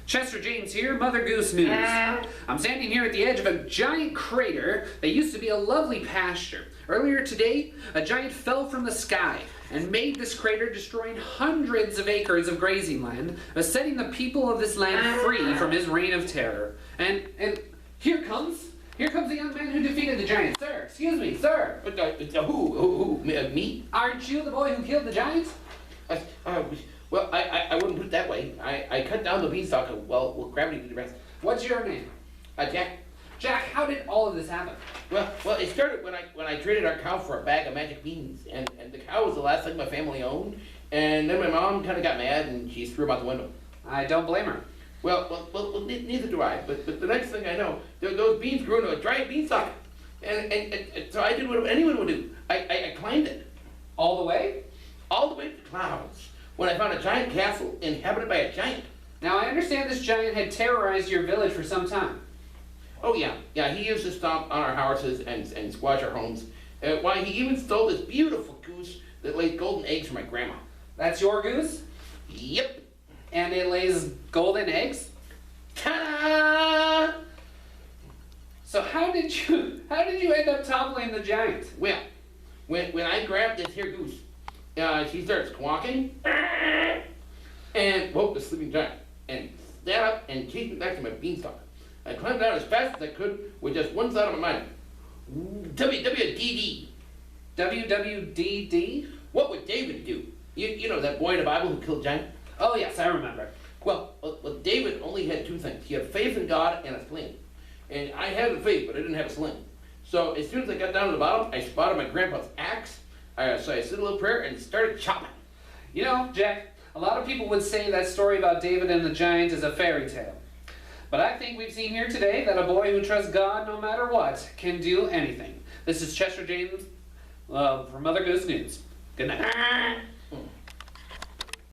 Chester James here, Mother Goose News. I'm standing here at the edge of a giant crater that used to be a lovely pasture. Earlier today, a giant fell from the sky and made this crater, destroying hundreds of acres of grazing land, setting the people of this land free from his reign of terror. And here comes the young man who defeated the giant. Sir, excuse me, sir. Who? Me? Aren't you the boy who killed the giant? Well, I wouldn't put it that way. I cut down the beanstalk while gravity did the rest. What's your name? Jack. Jack, how did all of this happen? Well, it started when I traded our cow for a bag of magic beans, and the cow was the last thing my family owned, and then my mom kind of got mad and she threw him out the window. I don't blame her. Well, neither do I. But the next thing I know, those beans grew into a giant beanstalk, and so I did what anyone would do. I climbed it. All the way? All the way to the clouds, when I found a giant castle inhabited by a giant. Now, I understand this giant had terrorized your village for some time. Oh, yeah, he used to stomp on our houses and squash our homes. Why, he even stole this beautiful goose that laid golden eggs for my grandma. That's your goose? Yep. And it lays golden eggs? Ta-da! So how did you end up toppling the giant? Well, when I grabbed this here goose, she started squawking and woke the sleeping giant and sat up and chased me back to my beanstalk. I climbed down as fast as I could with just one thought on my mind. WWDD. WWDD? What would David do? You know that boy in the Bible who killed giant? Oh yes, I remember. Well, David only had two things. He had faith in God and a sling. And I had the faith, but I didn't have a sling. So as soon as I got down to the bottom, I spotted my grandpa's axe. So I said a little prayer and started chopping. You know, Jack, a lot of people would say that story about David and the giant is a fairy tale. But I think we've seen here today that a boy who trusts God no matter what can do anything. This is Chester James from Mother Goose News. Good night.